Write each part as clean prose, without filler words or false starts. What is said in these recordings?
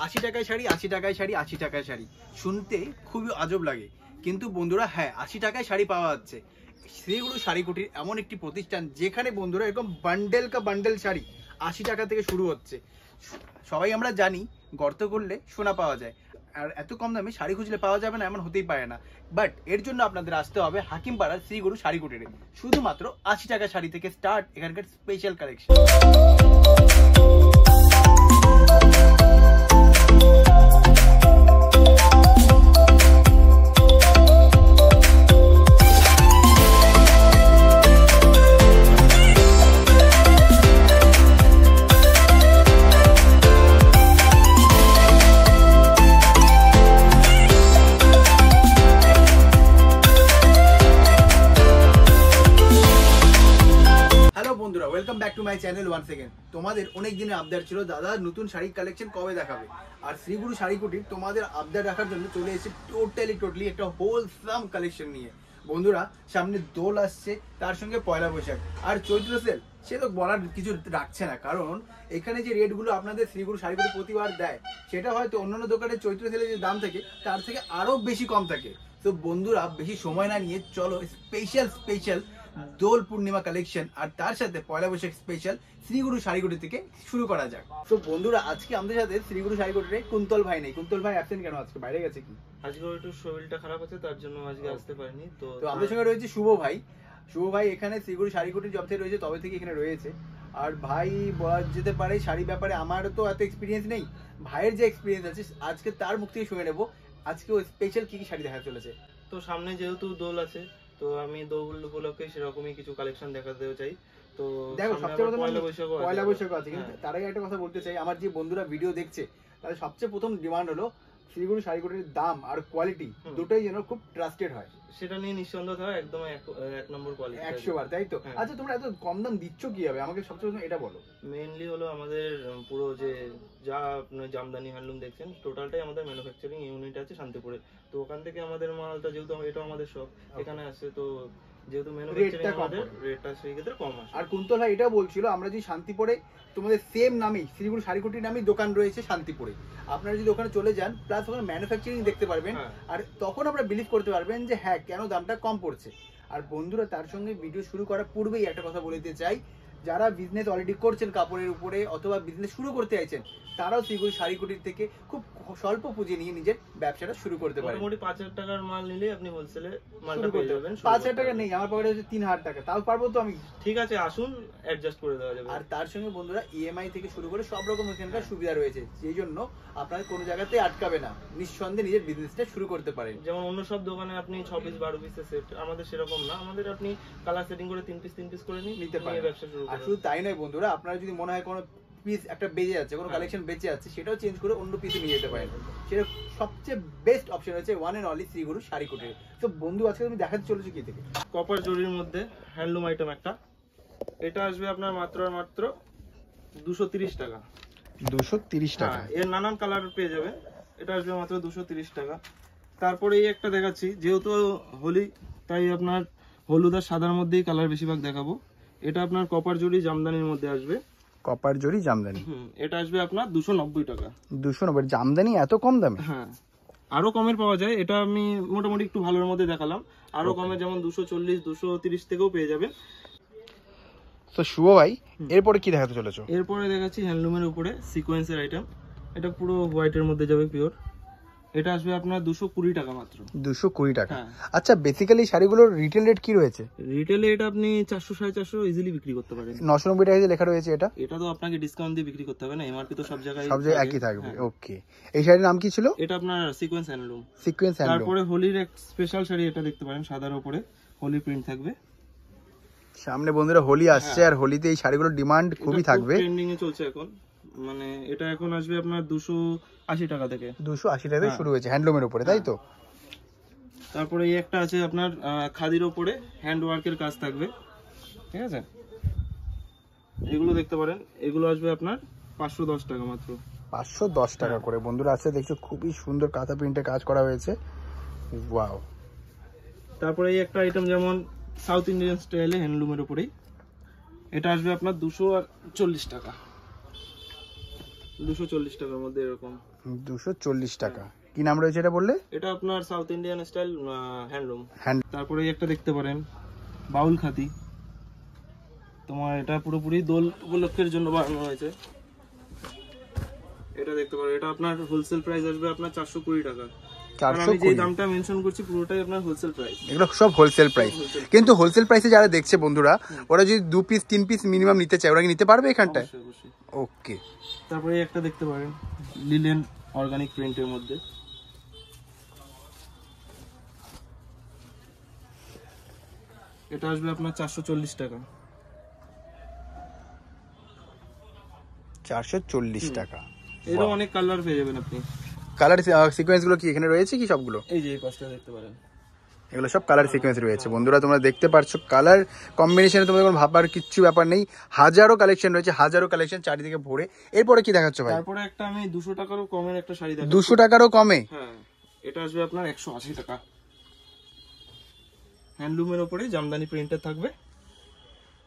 80 টাকায় শাড়ি, 80 টাকায় শাড়ি, 80 টাকায় শাড়ি শুনতে খুবই আজব লাগে, কিন্তু বন্ধুরা হ্যাঁ 80 টাকায় শাড়ি পাওয়া যাচ্ছে। শ্রীগুরু শাড়ি কুটির এমন একটি প্রতিষ্ঠান যেখানে বন্ধুরা এরকম বান্ডেল শাড়ি 80 টাকা থেকে শুরু হচ্ছে। সবাই আমরা জানি গর্ত করলে সোনা পাওয়া যায়, আর এত কম দামে শাড়ি খুঁজলে পাওয়া যাবে না এমন হতেই পারে না। বাট এর জন্য আপনাদের আসতে হবে হাকিমপাড়ার শ্রীগুরু শাড়ি কুটিরে। শুধুমাত্র 80 টাকা শাড়ি থেকে স্টার্ট এখানকার special collection. Welcome back to my channel once again. তোমাদের অনেক দিনের আবদার ছিল দাদা নতুন শাড়ির কালেকশন কবে দেখাবে, আর শ্রীগুরু শাড়ি কুটির তোমাদের আবদার রাখার জন্য চলে এসেছে টোটালি একটা হোলসাম কালেকশন নিয়ে। বন্ধুরা সামনে দোল আসছে, তার সঙ্গে পয়লা বৈশাখ আর চৈত্র সেল, সে তো বলার কিছু রাখছে না, কারণ এখানে যে রেটগুলো আপনাদের শ্রীগুরু শাড়ি কুটির প্রতিবার দেয় সেটা হয়তো অন্যান্য দোকানে চৈত্র সেলে যে দাম থাকে তার থেকে আরো বেশি কম থাকে। তো বন্ধুরা বেশি সময় না নিয়ে চলো স্পেশাল দোল পূর্ণিমা কালেকশন আর তার সাথে পয়লা বৈশাখ স্পেশাল শ্রীগুরু শাড়ি কুটির থেকে শুরু করা যাক। তো বন্ধুরা আজকে আমাদের সাথে শ্রীগুরু শাড়ি কুটিরে কুন্তল ভাই নেই। কুন্তল ভাই অ্যাবসেন্ট কেন, আজকে বাইরে গেছে কি? আজকে একটু শরীরটা খারাপ আছে, তার জন্য আজকে আসতে পারিনি। তো আমাদের সঙ্গে রয়েছে শুভ ভাই। শুভ ভাই এখানে শ্রীগুরু শাড়ি কুটির জব থেকে রয়েছে, তবে থেকে এখানে রয়েছে। আর ভাই বলা যেতে পারে শাড়ি ব্যাপারে আমার তো এত এক্সপিরিয়েন্স নেই, ভাইয়ের যে এক্সপিরিয়েন্স আছে আজকে তার মুখ থেকে শুনে নেবো আজকে ও স্পেশাল কি শাড়ি দেখা চলেছে। তো সামনে যেহেতু দোল আছে, তো আমি দোল উপলক্ষে সেরকমই কিছু কালেকশন দেখাতে চাই। তো দেখো সবচেয়ে প্রথম পয়লা বৈশাখ আছে, কিন্তু হ্যাঁ। তার আগে একটা কথা বলতে চাই, আমার যে বন্ধুরা ভিডিও দেখছে তাদের সবচেয়ে প্রথম ডিমান্ড হলো শ্রীগুরু শাড়ি কুটির দাম আর কোয়ালিটি দুটোই যেন খুব ট্রাস্টেড হয়। সেটা নিয়ে নিঃসন্দেহ হয়, একদম এক নম্বর কোয়ালিটি 100 বার, তাই তো? আচ্ছা তোমরা এত কম দাম দিচ্ছ কি হবে, আমাকে সবচেয়ে প্রথম এটা বলো। মেইনলি হলো আমাদের পুরো যে যা আপনার জামদানি হ্যান্ডলুম দেখছেন টোটালটাই আমাদের ম্যানুফ্যাকচারিং ইউনিট আছে শান্তিপুরে। তো ওখান থেকে আমাদের মালটা যেহেতু এটা আমাদের সব এখানে আসে, তো যেহেতু ম্যানুফ্যাকচারিং আমাদের রেটটা সেই ক্ষেত্রে কম আসে। আর কুন্তল ভাই এটাও বলছিল আমরা যদি শান্তিপুরে তোমাদের সেম নামেই শ্রীগুরু শাড়ি কুটির নামেই দোকান রয়েছে শান্তিপুরে, আপনারা যদি ওখানে চলে যান প্লাস ওখানে ম্যানুফ্যাকচারিং দেখতে পারবেন, আর তখন আপনারা বিলিভ করতে পারবেন যে হ্যাঁ কেন দামটা কম পড়ছে। আর বন্ধুরা তার সঙ্গে ভিডিও শুরু করার পূর্বেই একটা কথা বলে দিতে চাই, যারা বিজনেস অলরেডি করছেন কাপড়ের উপরে অথবা বিজনেস শুরু করতে চাইছেন তারাও শ্রীগুরু শাড়ি কুটির থেকে খুব স্বল্প পুঁজি নিয়ে নিজের ব্যবসাটা শুরু করতে পারেন। মোটামুটি 5000 টাকার মাল নিলে আপনি হোলসেলে মালটা পেয়ে যাবেন। 5000 টাকা নেই, আমার পকেটে হচ্ছে 3000 টাকা, তাও পারবো তো আমি? ঠিক আছে আসুন, অ্যাডজাস্ট করে দেওয়া যাবে। আর তার সঙ্গে বন্ধুরা ইএমআই থেকে শুরু করে সব রকম এখানকার সুবিধা রয়েছে, সেই জন্য আপনার কোনো জায়গাতে আটকাবে না, নিঃসন্দেহে নিজের বিজনেসটা শুরু করতে পারেন। যেমন অন্য সব দোকানে আপনি 6 পিস 12 পিসের সেট, আমাদের সেরকম না, আমাদের আপনি কালার সেটিং করে 3 পিস করে নিতে পারেন, ব্যবসা শুরু করতে। আর শুধু তাই নয় বন্ধুরা, আপনারা যদি মনে হয় কোনো পিস একটা বেঁচে যাচ্ছে, কোনো কালেকশন বেঁচে যাচ্ছে, সেটাও চেঞ্জ করে অন্য পিসে নিয়ে যেতে পারেন। সেটা সবচেয়ে বেস্ট অপশন হচ্ছে ওয়ান এন্ড অনলি শ্রীগুরু শাড়ি কুটির। তো বন্ধু আজকে তুমি দেখাতে চলেছো কি থেকে? কপার জরির মধ্যে হ্যান্ডলুম আইটেম একটা, এটা আসবে আপনার মাত্র 230 টাকা। 230 টাকা? এর নানান কালার পেয়ে যাবেন, এটা আসবে মাত্র 230 টাকা। তারপরে এই একটা দেখাচ্ছি, যেহেতু হোলি তাই আপনার হলুদ আর সাদার মধ্যেই কালার বেশিরভাগ দেখাবো। এটা আপনার কপার জরি জামদানির মধ্যে আসবে। কপার জরি জামদানি, এটা আসবে আপনার 290 টাকা। 290? জামদানি এত কম দামে? হ্যাঁ, আরো কমের পাওয়া যায়, এটা আমি মোটামুটি একটু ভালোর মধ্যে দেখালাম। আরো কমে যেমন 240 230 থেকেও পেয়ে যাবে। তো শুভ ভাই এরপরে কি দেখাতে চলেছো? এরপরে দেখাচ্ছি হ্যান্ডলুমের উপরে সিকোয়েন্সের আইটেম, এটা পুরো হোয়াইটের মধ্যে যাবে পিওর। এটা আসবে আপনার 220 টাকা মাত্র। 220 টাকা? আচ্ছা বেসিক্যালি শাড়িগুলোর রিটেল রেট কি রয়েছে? রিটেলে এটা আপনি 400 450 ইজিলি বিক্রি করতে পারেন। 990 টাকা লেখা রয়েছে, এটা তো আপনাকে ডিসকাউন্ট দিয়ে বিক্রি করতে হবে না, এমআরপি তো সব জায়গায় একই থাকবে। ওকে, এই শাড়ির নাম কি ছিল? এটা আপনার সিকোয়েন্স হ্যান্ডলুম। তারপরে হোলির এক স্পেশাল শাড়ি এটা দেখতে পারেন, সাদার উপরে হোলি প্রিন্ট থাকবে। সামনে বন্ধুরা হোলি আসছে, আর হোলিতে এই শাড়িগুলোর ডিমান্ড খুবই থাকবে, ট্রেন্ডিং এ চলছে এখন। মানে এটা এখন আসবে আপনার 280 টাকা থেকে। 280 টাকা থেকে শুরু হয়েছে হ্যান্ডলুমের উপরে, তাই তো? তারপরে এই একটা আছে আপনার খাদির উপরে হ্যান্ড ওয়ার্কের কাজ থাকবে, ঠিক আছে? এগুলো দেখতে পারেন, এগুলো আসবে আপনার 510 টাকা মাত্র। 510 টাকা করে বন্ধুরা আছে, দেখছো খুবই সুন্দর কাঁথা প্রিন্টে কাজ করা হয়েছে, ওয়াও। তারপরে এই একটা আইটেম যেমন সাউথ ইন্ডিয়ান স্টাইলে হ্যান্ডলুমের উপরেই, এটা আসবে আপনার 240 টাকা। 240 টাকার মধ্যে এরকম। 240 টাকা। কি নাম রয়েছে এটা বললে? এটা আপনার south Indian style handloom. Hand. তারপরে একটা দেখতে পারেন বাউল খাতি, তোমার এটা পুরোপুরি দোল উপলক্ষের জন্য বানানো হয়েছে। এটা দেখতে পারেন, এটা আপনার হোলসেল প্রাইস আসবে আপনার 420 টাকা। আমি যে দামটা মেনশন করছি পুরোটাই আপনার হোলসেল প্রাইস। এগুলো সব হোলসেল প্রাইস, কিন্তু হোলসেল প্রাইসে যারা দেখছে বন্ধুরা, ওরা যদি 2 পিস 3 পিস মিনিমাম নিতে চায়, ওরা কি নিতে পারবে এখানটায়? ওকে। তারপরে একটা দেখতে পারেন লিলেন অর্গানিক প্রিন্টের মধ্যে, এটা আসবে আপনার 440 টাকা। 440 টাকা। এরও অনেক কালার পেয়ে যাবেন আপনি। কালার সিকোয়েন্স গুলো কি এখানে রয়েছে কি সবগুলো? এই যে এই পাশটা দেখতে পারেন, এগুলো সব কালার সিকোয়েন্স রয়েছে বন্ধুরা, তোমরা দেখতে পারছো। কালার কম্বিনেশনে তোমাদের কোনো ভাবার কিচ্ছু ব্যাপার নেই, হাজারো কালেকশন রয়েছে, হাজারো কালেকশন চারিদিকে ভরে। এরপরে কি দেখাচ্ছ ভাই? তারপরে একটা আমি 200 টাকারও কমের একটা শাড়ি দেখাচ্ছি। 200 টাকারও কমে? হ্যাঁ, এটা আসবে আপনার 180 টাকা। হ্যান্ডলুমের উপরে জামদানি প্রিন্টের থাকবে,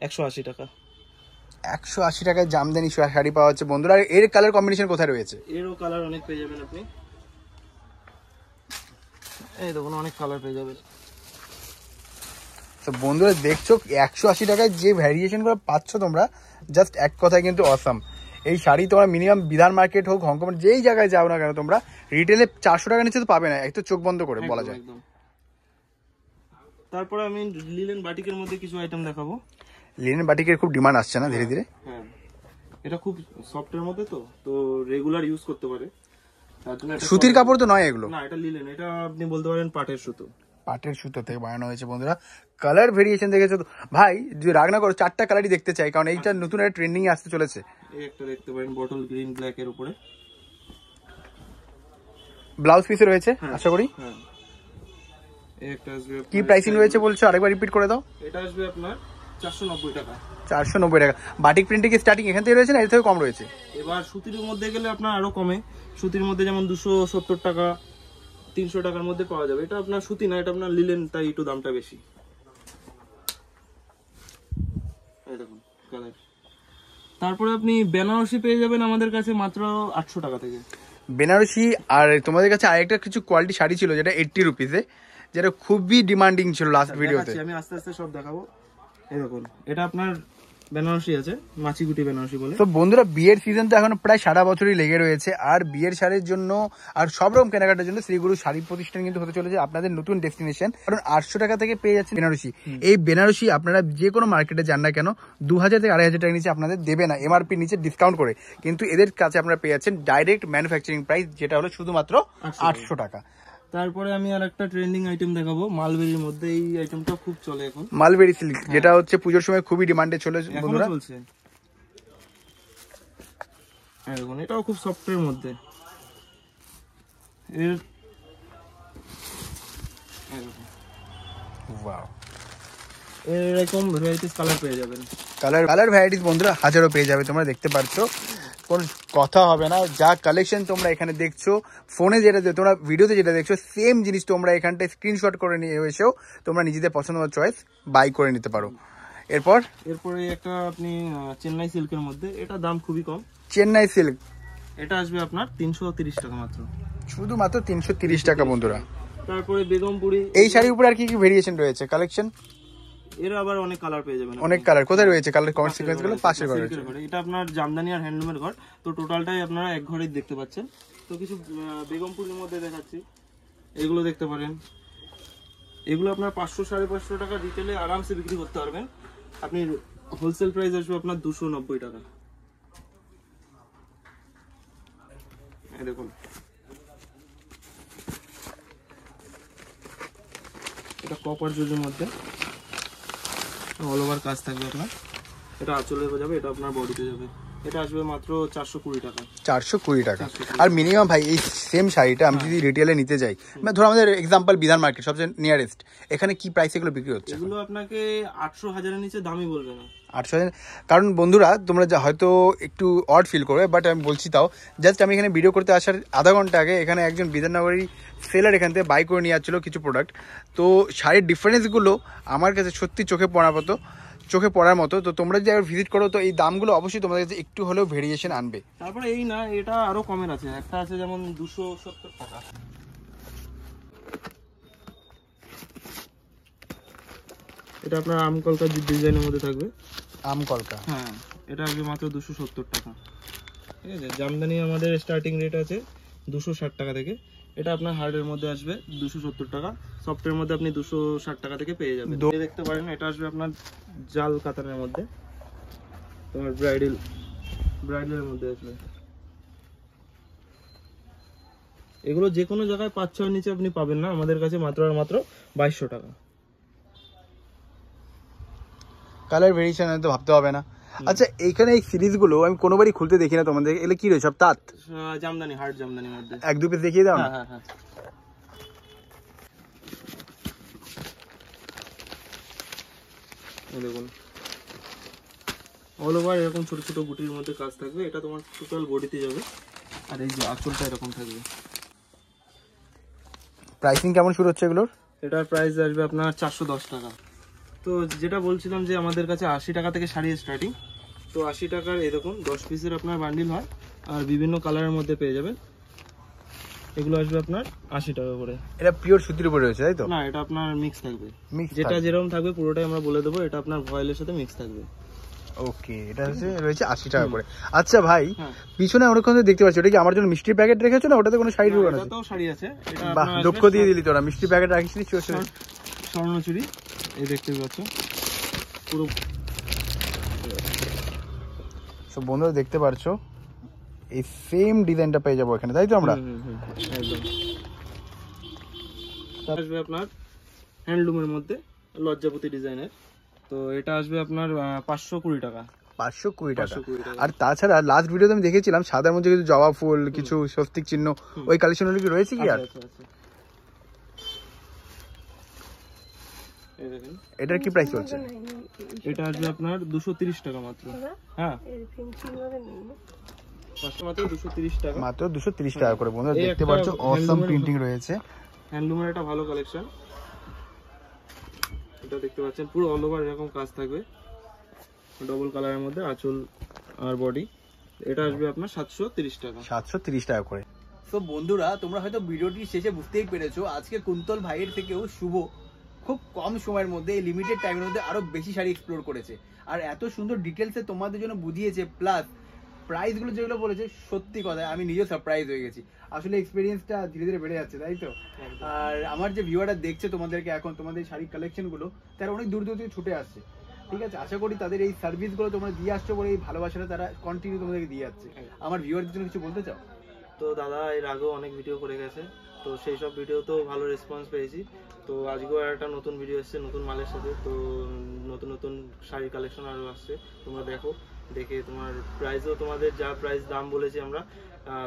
180 টাকা। 180 টাকায় জামদানি শাড়ি পাওয়া যাচ্ছে বন্ধুরা। আর এর কালার কম্বিনেশন কোথায় রয়েছে? এরও কালার অনেক পেয়ে যাবেন আপনি, এই দেখুন অনেক কালার পেয়ে যাবেন। তো বন্ধুরা দেখছো 180 টাকায় যে ভ্যারিয়েশনগুলো পাচ্ছ তোমরা, জাস্ট এক কথায় কিন্তু অসাম। এই শাড়ি তোমরা মিনিমাম বিধান মার্কেট হোক, হংকং, যেই জায়গায় যাও না কেন তোমরা রিটেলে 400 টাকা নিচে তো পাবে না, একটু চোখ বন্ধ করে বলা যায়। তারপরে আমি লিলেন বাটিকের মধ্যে কিছু আইটেম দেখাবো। লিনেন বাটিকের খুব ডিমান্ড আসছে না ধীরে ধীরে? হ্যাঁ, এটা খুব সফটের মধ্যে, তো রেগুলার ইউজ করতে পারে। সুতির কাপড় তো নয় এগুলো? না, এটা লিলেন, এটা আপনি বলতে পারেন পাটের সুতো। পাটের সুতো থেকে বানানো হয়েছে বন্ধুরা। কালার ভেরিয়েশন দেখেছো তো ভাই, যে রাগ না করো, 4টা কালারই দেখতে চাই, কারণ এইটা নতুন একটা ট্রেন্ডিং আসতে চলেছে। এই একটা দেখতে পারেন বটল গ্রিন ব্ল্যাক এর উপরে, ব্লাউজ পিসে রয়েছে আশা করি। হ্যাঁ, এই একটা আসবে। কি প্রাইসিং রয়েছে বলছো, আরেকবার রিপিট করে দাও। এটা আসবে আপনার 490 টাকা। 490 টাকা। বাটিক প্রিন্টে কি স্টার্টিং এখান থেকে রয়েছে না এর থেকে কম রয়েছে? এবার সুতির মধ্যে গেলে আপনার আরো কমে। সুতির মধ্যে যেমন 270 টাকা 300 টাকার মধ্যে পাওয়া যাবে। এটা আপনার সুতি না, এটা আপনার লিলেন, তাই একটু দামটা বেশি। এই দেখুন কালার। তারপরে আপনি বেনারসি পেয়ে যাবেন আমাদের কাছে মাত্র 800 টাকা থেকে। বেনারসি। আর তোমাদের কাছে আরেকটা কিছু কোয়ালিটি শাড়ি ছিল যেটা 80 রুপিসে, যেটা খুবই ডিমান্ডিং ছিল লাস্ট ভিডিওতে। আমি আস্তে আস্তে সব দেখাবো। এই দেখুন, এটা আপনার বেনারসি আছে, মাছিগুটি বেনারসি বলে। তো বন্ধুরা বিয়ের সিজন তো এখন প্রায় সারা বছরই লেগে রয়েছে, আর বিয়ের শাড়ির জন্য আর সব রকম কেনাকাটার জন্য শ্রীগুরু শাড়ি প্রতিষ্ঠান কিন্তু হতে চলেছে আপনাদের নতুন ডেস্টিনেশন। কারণ 800 টাকা থেকে পেয়ে যাচ্ছে বেনারসি। এই বেনারসি আপনারা যে কোনো মার্কেটে যান না কেন, 2000 থেকে 2500 টাকার নিচে আপনাদের দেবে না, এমআরপি নিচে ডিসকাউন্ট করে। কিন্তু এদের কাছে আপনারা পেয়ে যাচ্ছেন ডাইরেক্ট ম্যানুফ্যাকচারিং প্রাইস, যেটা হলো শুধুমাত্র 800 টাকা। তারপরে আমি আর একটা ট্রেন্ডিং আইটেম দেখাবো মালবেরির মধ্যে। এই আইটেমটা খুব চলে এখন, মালবেরি সিল্ক, যেটা হচ্ছে পুজোর সময় খুবই ডিমান্ডে চলে বন্ধুরা। চলছে। দেখুন এটাও খুব সফটের মধ্যে। এর ওয়াও, এরকম ভ্যারাইটিস কালার পেয়ে যাবেন। কালার ভ্যারাইটিস বন্ধুরা হাজারো পেয়ে যাবে, তোমরা দেখতে পাচ্ছো, কোনো কথা হবে না। যা কালেকশন তোমরা এখানে দেখছো, ফোনে যেটা তোমরা ভিডিওতে যেটা দেখছো, সেম জিনিস তোমরা এখানটায় স্ক্রিনশট করে নিয়ে এসেও তোমরা নিজেদের পছন্দ মতো চয়েস বাই করে নিতে পারো। এরপরে একটা আপনি চেন্নাই সিল্কের মধ্যে, এটা দাম খুবই কম। চেন্নাই সিল্ক, এটা আসবে আপনার 330 টাকা মাত্র, শুধুমাত্র 330 টাকা বন্ধুরা। তারপরে বেগমপুরি। এই শাড়ির উপরে আর কি কি ভেরিয়েশন রয়েছে কালেকশন? এর আবার অনেক কালার পেয়ে যাবেন। অনেক কালার কোথায় রয়েছে? কালার কমেন্ট সিকোয়েন্স গুলো পাশের ঘরে রয়েছে। এটা আপনার জামদানি আর হ্যান্ডলুমের ঘর, তো টোটালটাই আপনারা এক ঘরেই দেখতে পাচ্ছেন। তো কিছু বেগমপুরের মধ্যে দেখাচ্ছি, এগুলো দেখতে পারেন। এগুলো আপনার 500-550 টাকা রিটেলে আরামসে বিক্রি করতে পারবেন। আপনি হোলসেল প্রাইস আসবে আপনার 290 টাকা। এই দেখুন, এটা কপার জুজের মধ্যে অল ওভার কাজ থাকবে আপনার। এটা আঁচলে যাবে, এটা আপনার বডিতে যাবে। এটা আসবে মাত্র 420 টাকা। 420 টাকা। আর মিনিমাম ভাই এই সেম শাড়িটা আমি যদি রিটেলে নিতে যাই, মানে ধরো আমাদের এক্সাম্পল বিধান মার্কেট সবচেয়ে নিয়ারেস্ট, এখানে কি প্রাইসে এগুলো বিক্রি হচ্ছে? এগুলো আপনাকে 800-1000 এর নিচে দামই বলবে না। 800। কারণ বন্ধুরা তোমরা হয়তো একটু অড ফিল করবে, বাট আমি বলছি তাও, জাস্ট আমি এখানে ভিডিও করতে আসার আধা ঘন্টা আগে এখানে একজন বিধাননগরী সেলার এখান থেকে বাই করে নিয়ে যাচ্ছিলো কিছু প্রোডাক্ট। তো শাড়ির ডিফারেন্সগুলো আমার কাছে সত্যি চোখে পড়ার মতো। চোখে পড়ার মতো। তো তোমরা যদি একবার ভিজিট করো তো এই দামগুলো অবশ্যই তোমাদের কাছে একটু হলেও ভেরিয়েশন আনবে। তারপরে এই না, এটা আরো কমের আছে, একটা আছে যেমন 270 টাকা। এটা আপনার আম কলকার ডিজাইনের মধ্যে থাকবে। আম কলকা, হ্যাঁ, এটা আসবে মাত্র 270 টাকা। ঠিক আছে, জামদানি আমাদের স্টার্টিং রেট আছে 260 টাকা থেকে। এটা আপনার হার্ডের মধ্যে আসবে 270 টাকা, সফটের মধ্যে আপনি 260 টাকা থেকে পেয়ে যাবেন। দেখতে পারেন এটা আসবে আপনার জাল কাতানের মধ্যে, তোমার ব্রাইডালের মধ্যে আসবে। এগুলো যে কোনো জায়গায় 5-6 নিচে আপনি পাবেন না, আমাদের কাছে মাত্র আর মাত্র 2200 টাকা। কালার ভেরিয়েশন তো ভাবতে হবে না। আচ্ছা, এইখানে এই সিরিজগুলো আমি কোনোবারই খুলতে দেখি না তোমাদের, এগুলো কি রয়েছে? সব তাঁত জামদানি, হার্ড জামদানির মধ্যে। এক দু পিস দেখিয়ে দাও না। হ্যাঁ হ্যাঁ, দেখুন অল ওভার এরকম ছোট ছোট গুটির মধ্যে কাজ থাকবে। এটা তোমার টোটাল বডিতে যাবে, আর এই যে আঁচলটা এরকম থাকবে। প্রাইসিং কেমন শুরু হচ্ছে এগুলোর? এটার প্রাইস আসবে আপনার 410 টাকা। তো যেটা বলছিলাম যে আমাদের কাছে 80 টাকা থেকে শাড়ি স্টার্টিং। তো 80 টাকার এরকম 10 পিসের আপনার বান্ডিল হয়, আর বিভিন্ন কালারের মধ্যে পেয়ে যাবেন। এগুলো আসবে আপনার 80 টাকা করে। এটা পিওর সুতির উপরে রয়েছে তাই তো? না, এটা আপনার মিক্স থাকবে, মিক্স যেটা যেরকম থাকবে পুরোটাই আমরা বলে দেবো। এটা আপনার ভয়েলের সাথে মিক্স থাকবে। ওকে, এটা হচ্ছে রয়েছে 80 টাকা করে। আচ্ছা ভাই, হ্যাঁ। পিছনে অনেকক্ষণ ধরে দেখতে পাচ্ছি, ওটা কি আমার জন্য মিষ্টির প্যাকেট রেখেছো না ওটাতে কোনো শাড়ি ঢোকানো আছে? এটাতেও শাড়ি আছে। এটা বাহ, আপনার দক্ষ দিয়ে দিলি তোরা, মিষ্টি প্যাকেট রাখিস নি। স্বর্ণচুরি, এই দেখতে পাচ্ছ পুরো। সব বন্ধুরা দেখতে পারছো, এই সেম ডিজাইনটা পেয়ে যাবো এখানে, তাই তো? আমরা একদম আসবে আপনার হ্যান্ডলুমের মধ্যে লজ্জাপতি ডিজাইনের। তো এটা আসবে আপনার 520 টাকা। 520 টাকা। 520 টাকা। আর তাছাড়া লাস্ট ভিডিওতে আমি দেখেছিলাম সাদার মধ্যে কিছু জবা ফুল, কিছু স্বস্তিক চিহ্ন, ওই কালেকশনগুলো কি রয়েছে কি? আর আচ্ছা, আচ্ছা। এই দেখেন এটার কি প্রাইস চলছে? এটা আসবে আপনার 230 টাকা মাত্র। হ্যাঁ, মাত্র 230 টাকা। মাত্র 230 টাকা করে। বন্ধুরা দেখতে পাচ্ছ অসম প্রিন্টিং রয়েছে, হ্যান্ডলুমের একটা ভালো কালেকশন। এটা দেখতে পাচ্ছেন পুরো অল ওভার এরকম কাজ থাকবে, ডবল কালারের মধ্যে আঁচল আর বডি। এটা আসবে আপনার 730 টাকা। 730 টাকা করে। তো বন্ধুরা, তোমরা হয়তো ভিডিওটি শেষে বুঝতেই পেরেছো, আজকে কুন্তল ভাইয়ের থেকেও শুভ খুব কম সময়ের মধ্যে, এই লিমিটেড টাইমের মধ্যে আরো বেশি শাড়ি এক্সপ্লোর করেছে, আর এত সুন্দর ডিটেলসে তোমাদের জন্য বুঝিয়েছে। প্লাস প্রাইসগুলো যেগুলো বলেছে, সত্যি কথা আমি নিজেও সারপ্রাইজ হয়ে গেছি। আসলে এক্সপিরিয়েন্সটা ধীরে ধীরে বেড়ে যাচ্ছে, তাই তো? আর আমার যে ভিউয়াররা দেখছে তোমাদেরকে এখন, তোমাদের শাড়ির কালেকশনগুলো, তারা অনেক দূর দূর থেকে ছুটে আসছে। ঠিক আছে, আশা করি তাদের এই সার্ভিসগুলো তোমরা দিয়ে আসছো বলে এই ভালোবাসাটা তারা কন্টিনিউ তোমাদেরকে দিয়ে যাচ্ছে। আমার ভিউয়ারদের জন্য কিছু বলতে চাও? তো দাদা এর আগেও অনেক ভিডিও করে গেছে, তো সেই সব ভিডিওতেও ভালো রেসপন্স পেয়েছি। তো আজকেও একটা নতুন ভিডিও এসেছে নতুন মালের সাথে। তো নতুন নতুন শাড়ির কালেকশন আরও আসছে, তোমরা দেখো। দেখে তোমার প্রাইসও, তোমাদের যা প্রাইস দাম বলেছি আমরা,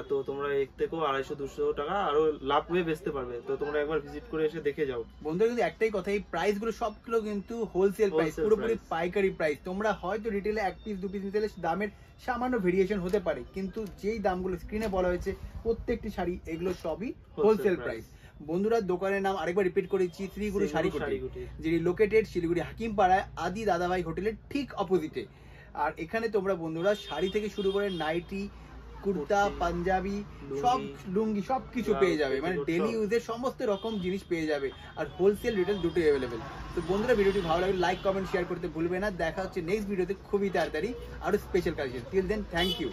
তো তোমরা এর থেকেও 250-200 টাকা আরো লাভ পেয়ে বেচতে পারবে। তো তোমরা একবার ভিজিট করে এসে দেখে যাও। বন্ধুরা কিন্তু একটাই কথা, এই প্রাইস গুলো সবগুলো কিন্তু হোলসেল প্রাইস, পুরোপুরি পাইকারি প্রাইস। তোমরা হয়তো রিটেলে 1 পিস 2 পিস নিতে দামের সামান্য ভেরিয়েশন হতে পারে, কিন্তু যেই দামগুলো স্ক্রিনে বলা হয়েছে প্রত্যেকটি শাড়ি, এগুলো সবই হোলসেল প্রাইস। বন্ধুরা, দোকানের নাম আরেকবার রিপিট করেছি, শ্রীগুরু শাড়িকুটি, যেটি লোকেটেড শিলিগুড়ি হাকিমপাড়ায় আদি দাদাভাই হোটেলের ঠিক অপোজিটে। আর এখানে তোমরা বন্ধুরা শাড়ি থেকে শুরু করে নাইটি, কুর্তা, পাঞ্জাবি, সব লুঙ্গি সবকিছু পেয়ে যাবে, মানে ডেলি ইউজের সমস্ত রকম জিনিস পেয়ে যাবে, আর হোলসেল রিটেল দুটোই অ্যাভেলেবেল। তো বন্ধুরা, ভিডিওটি ভালো লাগলে লাইক কমেন্ট শেয়ার করতে ভুলবে না। দেখা হচ্ছে নেক্সট ভিডিওতে খুবই তাড়াতাড়ি আরো special collection. Till then, thank you.